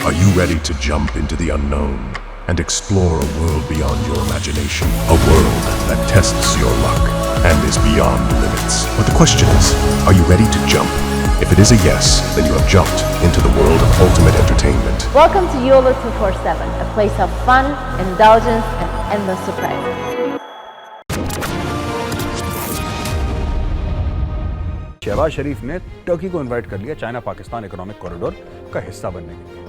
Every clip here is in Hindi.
Are you ready to jump into the unknown and explore a world beyond your imagination? A world that tests your luck and is beyond limits. But the question is, are you ready to jump? If it is a yes, then you have jumped into the world of ultimate entertainment. Welcome to YOLO 247, a place of fun, indulgence, and endless surprises. Shahbaz शरीफ ने टर्की को इनवाइट कर लिया चाइना पाकिस्तान इकोनॉमिक कॉरिडोर का हिस्सा बनने के लिए।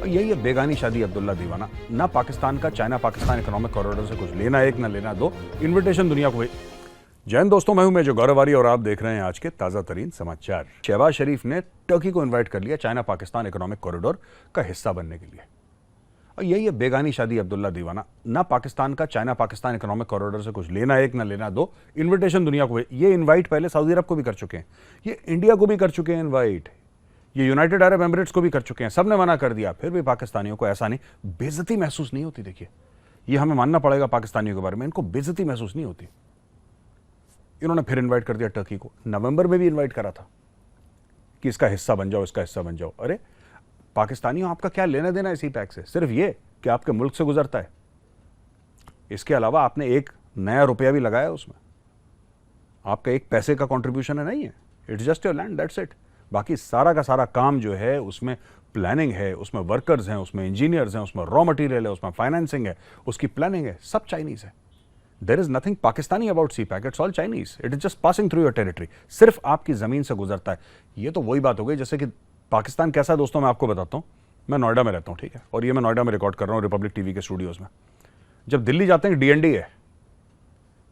यही है बेगानी शादी अब्दुल्ला दीवाना। ना पाकिस्तान का चाइना पाकिस्तान इकोनॉमिक कॉरिडोर से कुछ लेना एक ना लेना दो, इन्विटेशन दुनिया को। जय हिंद दोस्तों, मैं हूं मेजर गौरवारी और आप देख रहे हैं आज के ताजा तरीन समाचार। शहबाज शरीफ ने टर्की को इन्वाइट कर लिया चाइना पाकिस्तान इकोनॉमिक कॉरिडोर का हिस्सा बनने के लिए। और यही है बेगानी शादी अब्दुल्ला दीवाना। ना पाकिस्तान का चाइना पाकिस्तान इकोनॉमिक कॉरिडोर से कुछ लेना एक ना लेना दो, इन्विटेशन दुनिया को। ये इनवाइट पहले सऊदी अरब को भी कर चुके हैं, ये इंडिया को भी कर चुके हैं इनवाइट, ये यूनाइटेड अरब एमिरेट्स को भी कर चुके हैं। सबने मना कर दिया, फिर भी पाकिस्तानियों को ऐसा नहीं, बेइज्जती महसूस नहीं होती। देखिए, ये हमें मानना पड़ेगा पाकिस्तानियों के बारे में, इनको बेइज्जती महसूस नहीं होती। इन्होंने फिर इन्वाइट कर दिया टर्की को। नवंबर में भी इन्वाइट करा था कि इसका हिस्सा बन जाओ, इसका हिस्सा बन जाओ। अरे पाकिस्तानियों, आपका क्या लेना देना है सीपैक से? सिर्फ ये कि आपके मुल्क से गुजरता है। इसके अलावा आपने एक नया रुपया भी लगाया उसमें, आपका एक पैसे का कंट्रीब्यूशन है नहीं है। It's just your land, that's it. बाकी सारा का सारा काम जो है उसमें प्लानिंग है, उसमें वर्कर्स हैं, उसमें इंजीनियर्स हैं, उसमें रॉ मटेरियल है, उसमें फाइनेंसिंग है, उसकी प्लानिंग है, सब चाइनीज है। There is nothing Pakistani about CPEC, it's all Chinese. It is just passing through your territory, सिर्फ आपकी जमीन से गुजरता है। ये तो वही बात हो गई जैसे कि पाकिस्तान कैसा है दोस्तों, मैं आपको बताता हूँ। मैं नोएडा में रहता हूँ, ठीक है, और ये मैं नोएडा में रिकॉर्ड कर रहा हूँ रिपब्लिक टीवी के स्टूडियोज में। जब दिल्ली जाते हैं, डीएनडी है,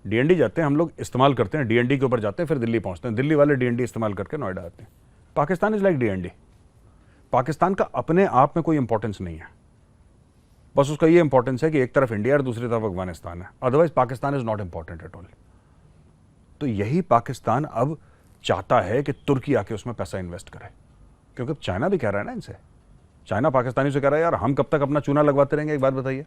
डीएनडी जाते हैं हम लोग, इस्तेमाल करते हैं, डीएनडी के ऊपर जाते हैं, फिर दिल्ली पहुंचते हैं। दिल्ली वाले डीएनडी इस्तेमाल करके नोएडा आते हैं। Pakistan is like DND. Pakistan का अपने आप में कोई इंपॉर्टेंस नहीं है, बस उसका ये इंपॉर्टेंस है कि एक तरफ इंडिया और दूसरी तरफ अफगानिस्तान है। Otherwise Pakistan is not important at all. तो यही पाकिस्तान अब चाहता है कि तुर्की आके उसमें पैसा इन्वेस्ट करे, क्योंकि चाइना भी कह रहा है ना इनसे। चाइना पाकिस्तानी से कह रहा है, यार हम कब तक अपना चूना लगवाते रहेंगे? एक बात बताइए,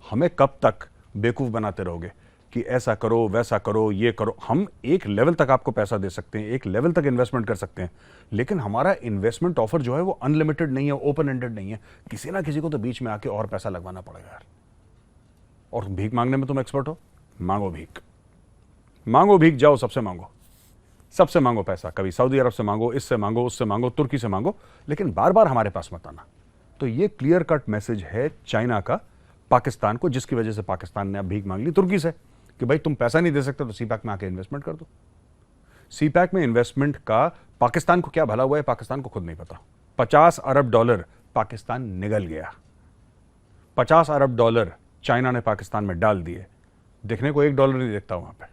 हमें कब तक बेवकूफ़ बनाते रहोगे कि ऐसा करो, वैसा करो, ये करो? हम एक लेवल तक आपको पैसा दे सकते हैं, एक लेवल तक इन्वेस्टमेंट कर सकते हैं, लेकिन हमारा इन्वेस्टमेंट ऑफर जो है वो अनलिमिटेड नहीं है, ओपन एंडेड नहीं है। किसी ना किसी को तो बीच में आके और पैसा लगवाना पड़ेगा यार। और भीख मांगने में तुम एक्सपर्ट हो, मांगो भीख, मांगो भीख, जाओ सबसे मांगो, सबसे मांगो पैसा। कभी सऊदी अरब से मांगो, इससे मांगो, उससे मांगो, तुर्की से मांगो, लेकिन बार बार हमारे पास मत आना। तो ये क्लियर कट मैसेज है चाइना का पाकिस्तान को, जिसकी वजह से पाकिस्तान ने अब भीख मांग ली तुर्की से कि भाई तुम पैसा नहीं दे सकते तो सीपैक में आके इन्वेस्टमेंट कर दो। सीपैक में इन्वेस्टमेंट का पाकिस्तान को क्या भला हुआ है, पाकिस्तान को खुद नहीं पता। 50 अरब डॉलर पाकिस्तान निगल गया, 50 अरब डॉलर चाइना ने पाकिस्तान में डाल दिए। देखने को $1 नहीं देखता वहां पर।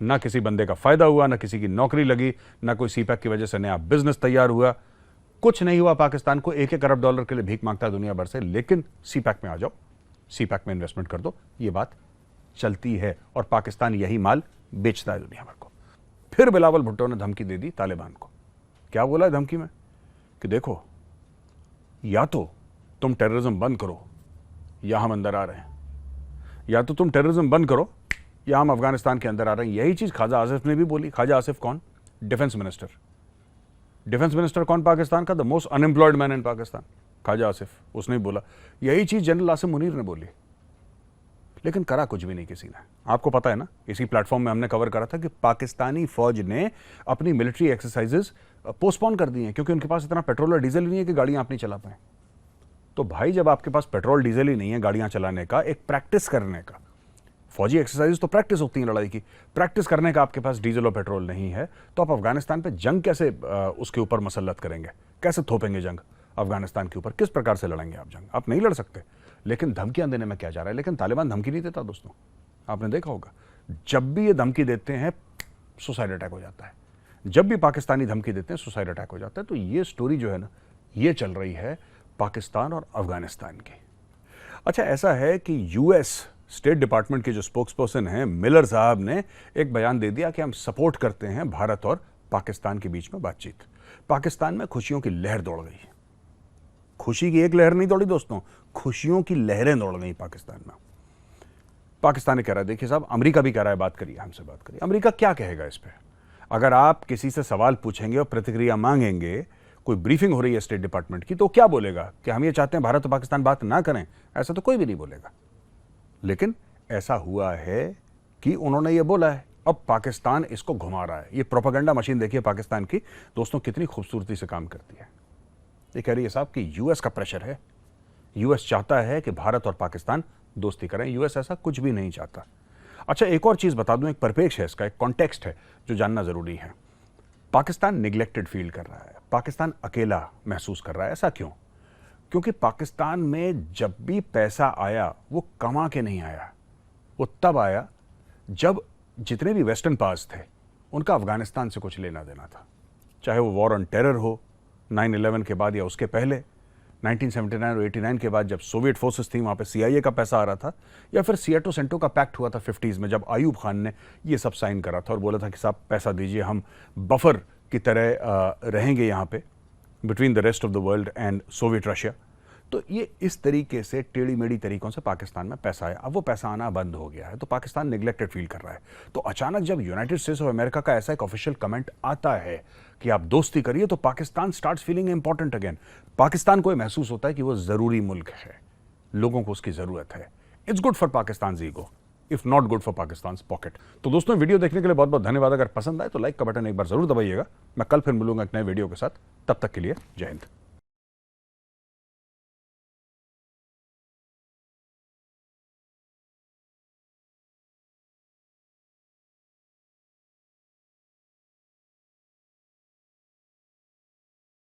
ना किसी बंदे का फायदा हुआ, ना किसी की नौकरी लगी, ना कोई सीपैक की वजह से नया बिजनेस तैयार हुआ, कुछ नहीं हुआ। पाकिस्तान को $1-1 अरब डॉलर के लिए भीख मांगता है दुनिया भर से, लेकिन सीपैक में आ जाओ, सीपैक में इन्वेस्टमेंट कर दो, ये बात चलती है। और पाकिस्तान यही माल बेचता है दुनिया भर को। फिर बिलावल भुट्टो ने धमकी दे दी तालिबान को। क्या बोला है धमकी में कि देखो, या तो तुम टेररिज्म बंद करो या हम अंदर आ रहे हैं, या तो तुम टेररिज्म बंद करो या हम अफगानिस्तान के अंदर आ रहे हैं। यही चीज ख्वाजा आसिफ ने भी बोली। ख्वाजा आसिफ कौन? Defence minister. डिफेंस मिनिस्टर कौन पाकिस्तान का? The most unemployed man in Pakistan, Khawaja Asif. उसने बोला। यही चीज जनरल आसिम मुनीर ने बोली, लेकिन करा कुछ भी नहीं किसी ने। आपको पता है ना, इसी प्लेटफॉर्म में हमने कवर करा था कि पाकिस्तानी फौज ने अपनी मिलिट्री एक्सरसाइजेस पोस्टपोन कर दी हैं, क्योंकि उनके पास इतना पेट्रोल और डीजल ही नहीं है कि गाड़ियां आप नहीं चला पाए। तो भाई, जब आपके पास पेट्रोल डीजल ही नहीं है गाड़ियां चलाने का, एक प्रैक्टिस करने का, फौजी एक्सरसाइज तो प्रैक्टिस होती है लड़ाई की, प्रैक्टिस करने का आपके पास डीजल और पेट्रोल नहीं है, तो आप अफगानिस्तान पे जंग कैसे उसके ऊपर मसल्लत करेंगे? कैसे थोपेंगे जंग अफगानिस्तान के ऊपर? किस प्रकार से लड़ेंगे आप जंग? आप नहीं लड़ सकते। लेकिन धमकियां देने में क्या जा रहा है? लेकिन तालिबान धमकी नहीं देता दोस्तों, आपने देखा होगा। जब भी ये धमकी देते हैं, सुसाइड अटैक हो जाता है। जब भी पाकिस्तानी धमकी देते हैं, सुसाइड अटैक हो जाता है। तो ये स्टोरी जो है ना, ये चल रही है पाकिस्तान और अफगानिस्तान की। अच्छा, ऐसा है कि यूएस स्टेट डिपार्टमेंट के जो स्पोक्स पर्सन हैं मिलर साहब ने एक बयान दे दिया कि हम सपोर्ट करते हैं भारत और पाकिस्तान के बीच में बातचीत। पाकिस्तान में खुशियों की लहर दौड़ गई। खुशी की एक लहर नहीं दौड़ी दोस्तों, खुशियों की लहरें दौड़ गई पाकिस्तान में। पाकिस्तान ने कह रहा है, देखिए साहब, अमेरिका भी कह रहा है बात करिए, हमसे बात करिए। अमेरिका क्या कहेगा इस पे? अगर आप किसी से सवाल पूछेंगे और प्रतिक्रिया मांगेंगे, कोई ब्रीफिंग हो रही है स्टेट डिपार्टमेंट की, तो क्या बोलेगा कि हम ये चाहते हैं भारत और पाकिस्तान बात ना करें? ऐसा तो कोई भी नहीं बोलेगा। लेकिन ऐसा हुआ है कि उन्होंने ये बोला है, अब पाकिस्तान इसको घुमा रहा है। ये प्रोपेगेंडा मशीन देखिए पाकिस्तान की दोस्तों कितनी खूबसूरती से काम करती है। ये कह रही है साहब कि यूएस का प्रेशर है, यूएस चाहता है कि भारत और पाकिस्तान दोस्ती करें। यूएस ऐसा कुछ भी नहीं चाहता। अच्छा, एक और चीज बता दूं, एक परिपेक्ष है इसका, एक कॉन्टेक्स्ट है जो जानना जरूरी है। पाकिस्तान निग्लेक्टेड फील कर रहा है, पाकिस्तान अकेला महसूस कर रहा है। ऐसा क्यों? क्योंकि पाकिस्तान में जब भी पैसा आया वो कमा के नहीं आया, वो तब आया जब जितने भी वेस्टर्न पावर्स थे उनका अफगानिस्तान से कुछ लेना देना था। चाहे वो वॉर ऑन टेरर हो 9/11 के बाद या उसके पहले, 1979 और 89 के बाद जब सोवियत फोर्सेस थी, वहाँ पे CIA का पैसा आ रहा था, या फिर सियाटो सेंटो का पैक्ट हुआ था 50s में जब आयूब खान ने ये सब साइन करा था और बोला था कि साहब पैसा दीजिए, हम बफर की तरह रहेंगे यहाँ पे between the rest of the world and Soviet Russia. तो ये इस तरीके से टेढ़ी मेढ़ी तरीकों से पाकिस्तान में पैसा आया। अब वो पैसा आना बंद हो गया है, तो पाकिस्तान निग्लेक्टेड फील कर रहा है। तो अचानक जब यूनाइटेड स्टेट्स ऑफ अमेरिका का ऐसा एक ऑफिशियल कमेंट आता है कि आप दोस्ती करिए, तो Pakistan starts feeling important again. Pakistan को महसूस होता है कि वो जरूरी मुल्क है, लोगों को उसकी जरूरत है। It's good for Pakistan ego, if not good for Pakistan pocket. तो दोस्तों, वीडियो देखने के लिए बहुत बहुत धन्यवाद। अगर पसंद आए तो लाइक का बटन एक बार जरूर दबाइएगा। मैं कल फिर मिलूंगा एक नए वीडियो के साथ, तब तक के लिए जय हिंद।